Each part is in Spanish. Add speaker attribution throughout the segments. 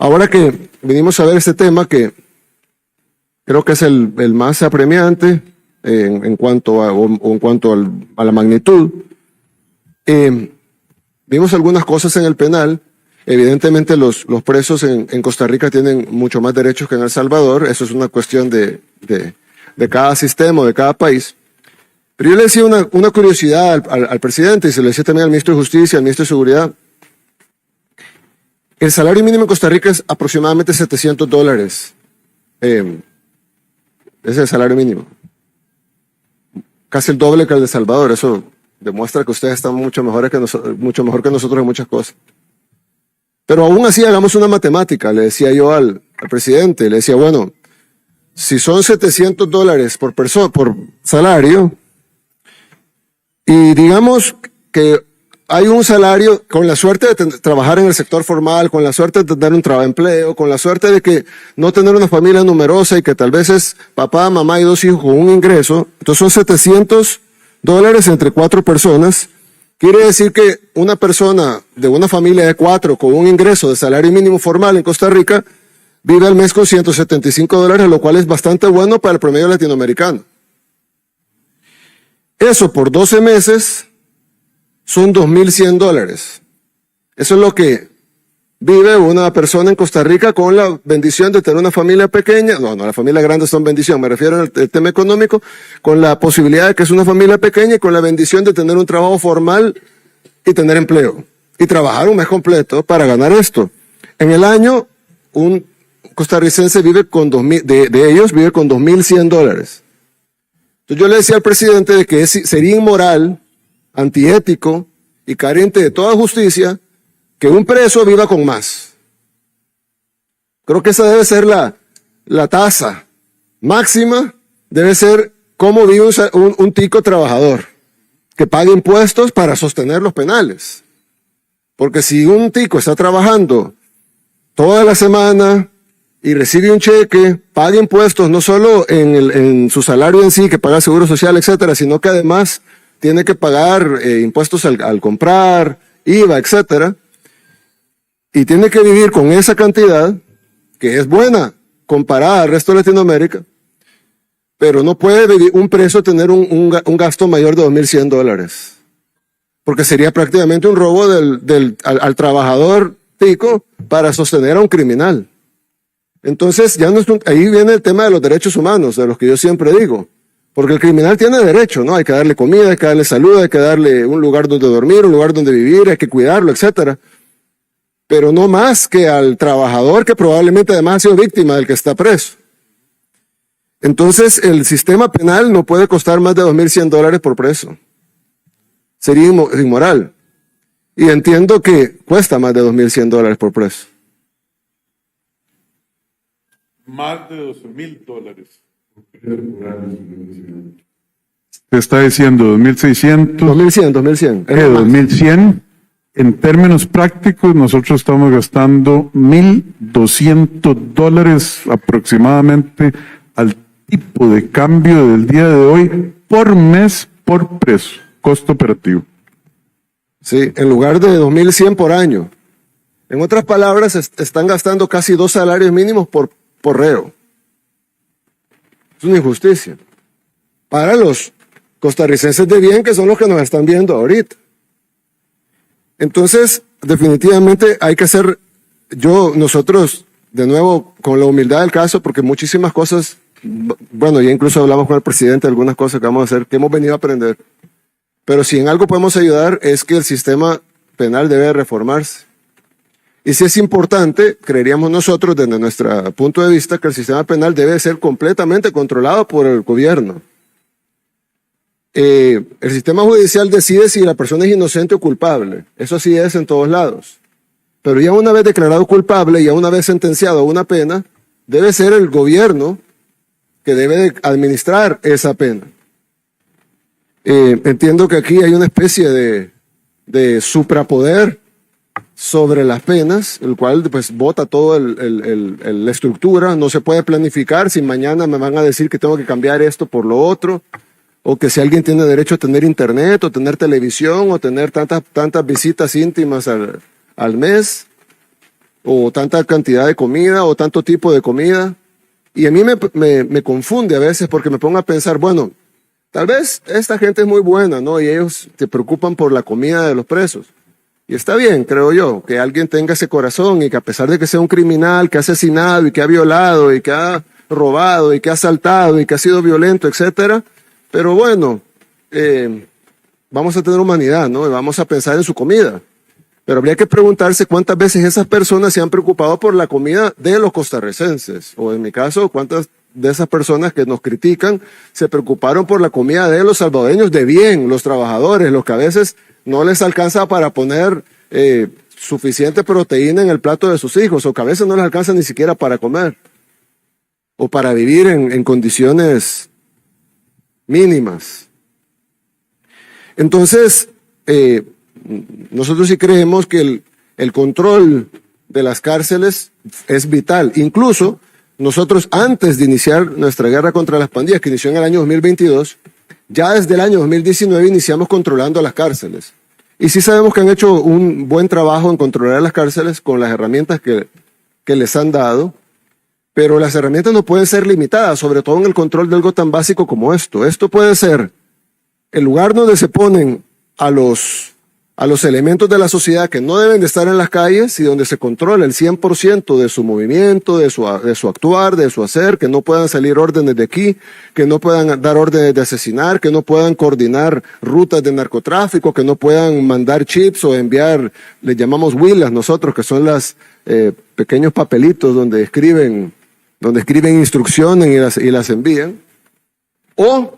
Speaker 1: Ahora que vinimos a ver este tema, que creo que es el más apremiante en cuanto a la magnitud, vimos algunas cosas en el penal. Evidentemente los presos en Costa Rica tienen mucho más derechos que en El Salvador. Eso es una cuestión de cada sistema, de cada país. Pero yo le decía una curiosidad al presidente, y se lo decía también al ministro de Justicia, al ministro de Seguridad. El salario mínimo en Costa Rica es aproximadamente $700. Ese es el salario mínimo. Casi el doble que el de El Salvador. Eso demuestra que ustedes están mucho mejor que nosotros en muchas cosas. Pero aún así hagamos una matemática, le decía yo al presidente, le decía, bueno, si son $700 por persona, por salario, y digamos que hay un salario con la suerte de trabajar en el sector formal, con la suerte de tener un empleo, con la suerte de que no tener una familia numerosa y que tal vez es papá, mamá y 2 hijos con un ingreso, entonces son $700 entre 4 personas. Quiere decir que una persona de una familia de 4 con un ingreso de salario mínimo formal en Costa Rica vive al mes con $175, lo cual es bastante bueno para el promedio latinoamericano. Eso por 12 meses son $2,100. Eso es lo que vive una persona en Costa Rica con la bendición de tener una familia pequeña. No, la familia grande son bendición, me refiero al tema económico, con la posibilidad de que es una familia pequeña y con la bendición de tener un trabajo formal y tener empleo. Y trabajar un mes completo para ganar esto. En el año, un costarricense vive con de ellos vive con $2,100. Entonces yo le decía al presidente de que sería inmoral, antiético y carente de toda justicia que un preso viva con más. Creo que esa debe ser la tasa máxima, debe ser cómo vive un tico trabajador, que pague impuestos para sostener los penales. Porque si un tico está trabajando toda la semana y recibe un cheque, paga impuestos no solo en su salario en sí, que paga seguro social, etcétera, sino que además tiene que pagar impuestos al comprar, IVA, etcétera, y tiene que vivir con esa cantidad, que es buena comparada al resto de Latinoamérica, pero no puede un preso tener un gasto mayor de $2,100, porque sería prácticamente un robo al trabajador tico para sostener a un criminal. Entonces, ahí viene el tema de los derechos humanos, de los que yo siempre digo. Porque el criminal tiene derecho, ¿no? Hay que darle comida, hay que darle salud, hay que darle un lugar donde dormir, un lugar donde vivir, hay que cuidarlo, etcétera. Pero no más que al trabajador que probablemente además ha sido víctima del que está preso. Entonces, el sistema penal no puede costar más de $2,100 por preso. Sería inmoral. Y entiendo que cuesta más de $2,100 por preso.
Speaker 2: Más de $12,000.
Speaker 3: Te está diciendo 2,600.
Speaker 1: 2,100.
Speaker 3: 2,100. En términos prácticos, nosotros estamos gastando $1,200 aproximadamente al tipo de cambio del día de hoy por mes por preso, costo operativo.
Speaker 1: Sí, en lugar de $2,100 por año. En otras palabras, están gastando casi 2 salarios mínimos por reo. Es una injusticia para los costarricenses de bien, que son los que nos están viendo ahorita. Entonces, definitivamente hay que hacer, nosotros, de nuevo, con la humildad del caso, porque muchísimas cosas, bueno, ya incluso hablamos con el presidente de algunas cosas que vamos a hacer, que hemos venido a aprender. Pero si en algo podemos ayudar es que el sistema penal debe reformarse. Y si es importante, creeríamos nosotros, desde nuestro punto de vista, que el sistema penal debe ser completamente controlado por el gobierno. El sistema judicial decide si la persona es inocente o culpable. Eso sí es en todos lados. Pero ya una vez declarado culpable, ya una vez sentenciado a una pena, debe ser el gobierno que debe administrar esa pena. Entiendo que aquí hay una especie de suprapoder sobre las penas, el cual pues bota toda la estructura. No se puede planificar si mañana me van a decir que tengo que cambiar esto por lo otro, o que si alguien tiene derecho a tener internet, o tener televisión, o tener tantas visitas íntimas al mes. o tanta cantidad de comida, o tanto tipo de comida. Y a mí me confunde a veces porque me pongo a pensar, bueno, tal vez esta gente es muy buena, ¿no? Y ellos se preocupan por la comida de los presos. Y está bien, creo yo, que alguien tenga ese corazón y que a pesar de que sea un criminal que ha asesinado y que ha violado y que ha robado y que ha asaltado y que ha sido violento, etcétera, pero bueno, vamos a tener humanidad, ¿no? Y vamos a pensar en su comida. Pero habría que preguntarse cuántas veces esas personas se han preocupado por la comida de los costarricenses. O en mi caso, cuántas de esas personas que nos critican se preocuparon por la comida de los salvadoreños de bien, los trabajadores, los que a veces no les alcanza para poner suficiente proteína en el plato de sus hijos, o que a veces no les alcanza ni siquiera para comer, o para vivir en condiciones mínimas. Entonces, nosotros sí creemos que el control de las cárceles es vital. Incluso nosotros, antes de iniciar nuestra guerra contra las pandillas, que inició en el año 2022, ya desde el año 2019 iniciamos controlando las cárceles. Y sí sabemos que han hecho un buen trabajo en controlar las cárceles con las herramientas que les han dado, pero las herramientas no pueden ser limitadas, sobre todo en el control de algo tan básico como esto. Esto puede ser el lugar donde se ponen a los elementos de la sociedad que no deben de estar en las calles y donde se controla el 100% de su movimiento, de su actuar, de su hacer, que no puedan salir órdenes de aquí, que no puedan dar órdenes de asesinar, que no puedan coordinar rutas de narcotráfico, que no puedan mandar chips o enviar, le llamamos huilas nosotros, que son las pequeños papelitos donde escriben instrucciones y las envían. O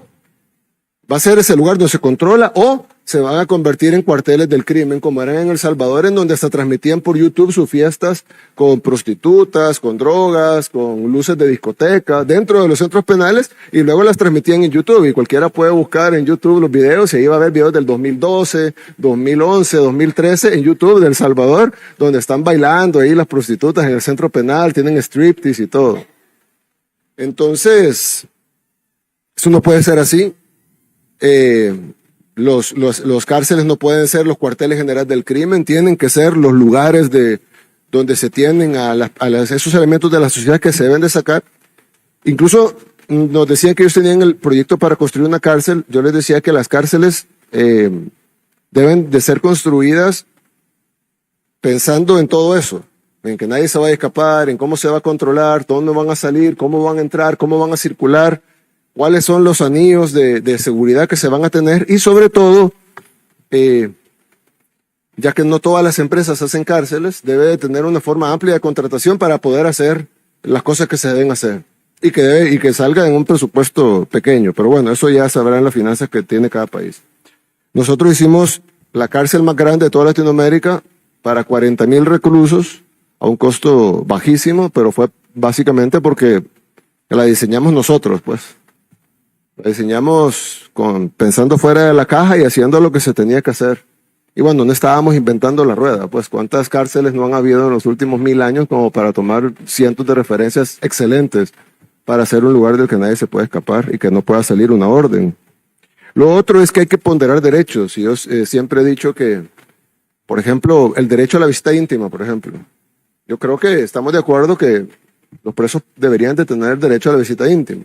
Speaker 1: va a ser ese lugar donde se controla, o se van a convertir en cuarteles del crimen, como eran en El Salvador, en donde hasta transmitían por YouTube sus fiestas con prostitutas, con drogas, con luces de discoteca, dentro de los centros penales, y luego las transmitían en YouTube, y cualquiera puede buscar en YouTube los videos, y ahí va a ver videos del 2012, 2011, 2013, en YouTube de El Salvador, donde están bailando ahí las prostitutas en el centro penal, tienen striptease y todo. Entonces, eso no puede ser así. Los cárceles no pueden ser los cuarteles generales del crimen, tienen que ser los lugares donde se tienen esos elementos de la sociedad que se deben de sacar. Incluso nos decían que ellos tenían el proyecto para construir una cárcel. Yo les decía que las cárceles deben de ser construidas pensando en todo eso, en que nadie se vaya a escapar, en cómo se va a controlar, dónde van a salir, cómo van a entrar, cómo van a circular, cuáles son los anillos de seguridad que se van a tener y sobre todo, ya que no todas las empresas hacen cárceles, debe de tener una forma amplia de contratación para poder hacer las cosas que se deben hacer y que salga en un presupuesto pequeño. Pero bueno, eso ya sabrán las finanzas que tiene cada país. Nosotros hicimos la cárcel más grande de toda Latinoamérica para 40,000 reclusos a un costo bajísimo, pero fue básicamente porque la diseñamos nosotros, pues. La diseñamos pensando fuera de la caja y haciendo lo que se tenía que hacer. Y bueno, no estábamos inventando la rueda, pues cuántas cárceles no han habido en los últimos 1000 años como para tomar cientos de referencias excelentes para hacer un lugar del que nadie se puede escapar y que no pueda salir una orden. Lo otro es que hay que ponderar derechos. Y yo siempre he dicho que, por ejemplo, el derecho a la visita íntima, por ejemplo. Yo creo que estamos de acuerdo que los presos deberían de tener derecho a la visita íntima.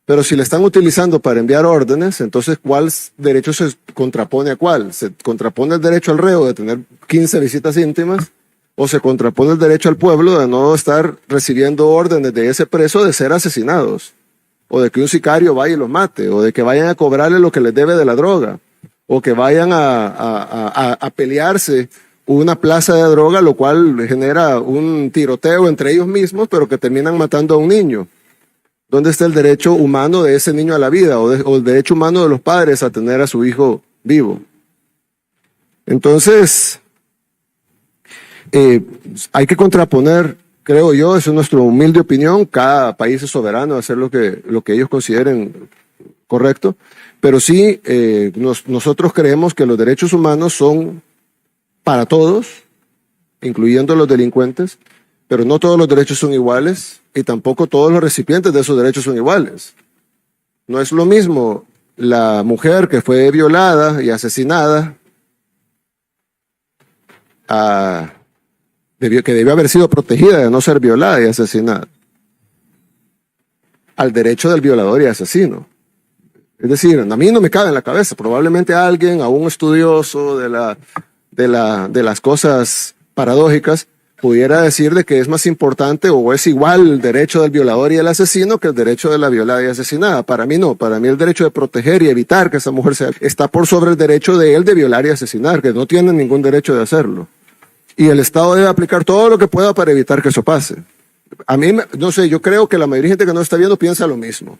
Speaker 1: Pero si le están utilizando para enviar órdenes, entonces ¿cuál derecho se contrapone a cuál? ¿Se contrapone el derecho al reo de tener 15 visitas íntimas? ¿O se contrapone el derecho al pueblo de no estar recibiendo órdenes de ese preso de ser asesinados? ¿O de que un sicario vaya y los mate? ¿O de que vayan a cobrarle lo que les debe de la droga? ¿O que vayan a pelearse una plaza de droga, lo cual genera un tiroteo entre ellos mismos, pero que terminan matando a un niño? ¿Dónde está el derecho humano de ese niño a la vida o el derecho humano de los padres a tener a su hijo vivo? Entonces, hay que contraponer, creo yo, esa es nuestra humilde opinión, cada país es soberano de hacer lo que ellos consideren correcto, pero sí nosotros creemos que los derechos humanos son para todos, incluyendo los delincuentes, pero no todos los derechos son iguales y tampoco todos los recipientes de esos derechos son iguales. No es lo mismo la mujer que fue violada y asesinada a que debió haber sido protegida de no ser violada y asesinada, al derecho del violador y asesino. Es decir, a mí no me cabe en la cabeza, probablemente a alguien, a un estudioso de las cosas paradójicas, pudiera decir de que es más importante o es igual el derecho del violador y el asesino que el derecho de la violada y asesinada. Para mí no, para mí el derecho de proteger y evitar que esa mujer está por sobre el derecho de él de violar y asesinar, que no tiene ningún derecho de hacerlo. Y el Estado debe aplicar todo lo que pueda para evitar que eso pase. A mí, no sé, yo creo que la mayoría de gente que nos está viendo piensa lo mismo.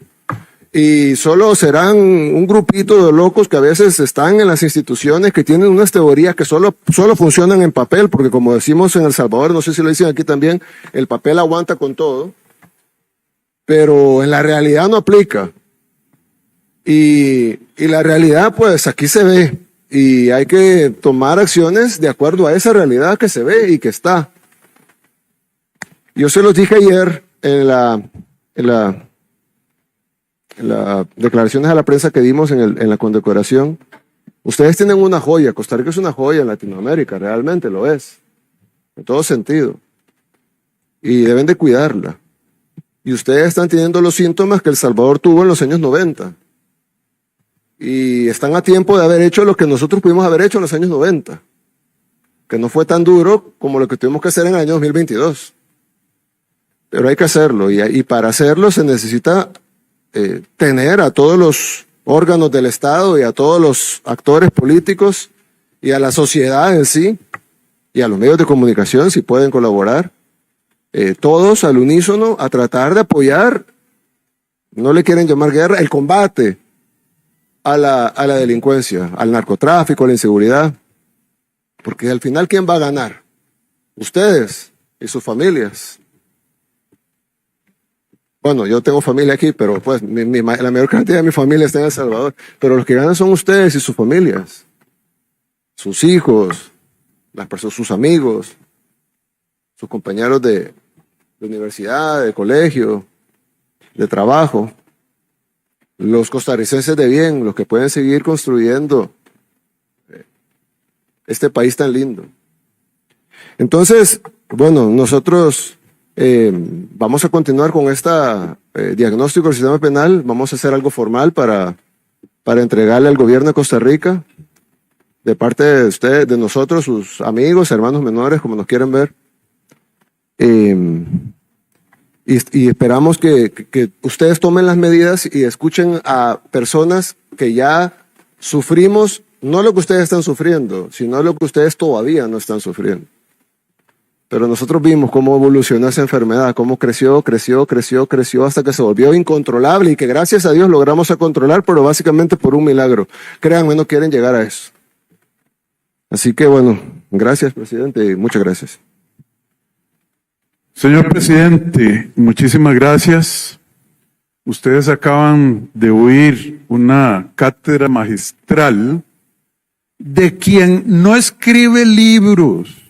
Speaker 1: Y solo serán un grupito de locos que a veces están en las instituciones que tienen unas teorías que solo funcionan en papel, porque como decimos en El Salvador, no sé si lo dicen aquí también, el papel aguanta con todo, pero en la realidad no aplica. Y la realidad, pues aquí se ve, y hay que tomar acciones de acuerdo a esa realidad que se ve y que está. Yo se los dije ayer en las declaraciones a la prensa que dimos en la condecoración. Ustedes tienen una joya. Costa Rica es una joya en Latinoamérica, realmente lo es, en todo sentido, y deben de cuidarla. Y ustedes están teniendo los síntomas que El Salvador tuvo en los años 90, y están a tiempo de haber hecho lo que nosotros pudimos haber hecho en los años 90, que no fue tan duro como lo que tuvimos que hacer en el año 2022. Pero hay que hacerlo, y para hacerlo se necesita tener a todos los órganos del Estado y a todos los actores políticos y a la sociedad en sí y a los medios de comunicación, si pueden colaborar, todos al unísono a tratar de apoyar, no le quieren llamar guerra, el combate a la delincuencia, al narcotráfico, a la inseguridad, porque al final ¿quién va a ganar? Ustedes y sus familias. Bueno, yo tengo familia aquí, pero pues la mayor cantidad de mi familia está en El Salvador. Pero los que ganan son ustedes y sus familias, sus hijos, sus amigos, sus compañeros de universidad, de colegio, de trabajo, los costarricenses de bien, los que pueden seguir construyendo este país tan lindo. Entonces, bueno, nosotros vamos a continuar con diagnóstico del sistema penal. Vamos a hacer algo formal para entregarle al gobierno de Costa Rica, de parte de ustedes, de nosotros, sus amigos, hermanos menores, como nos quieren ver. Y esperamos que ustedes tomen las medidas y escuchen a personas que ya sufrimos, no lo que ustedes están sufriendo, sino lo que ustedes todavía no están sufriendo. Pero nosotros vimos cómo evolucionó esa enfermedad, cómo creció hasta que se volvió incontrolable y que gracias a Dios logramos a controlar, pero básicamente por un milagro. Créanme, no quieren llegar a eso. Así que bueno, gracias, presidente, y muchas gracias.
Speaker 3: Señor presidente, muchísimas gracias. Ustedes acaban de oír una cátedra magistral de quien no escribe libros,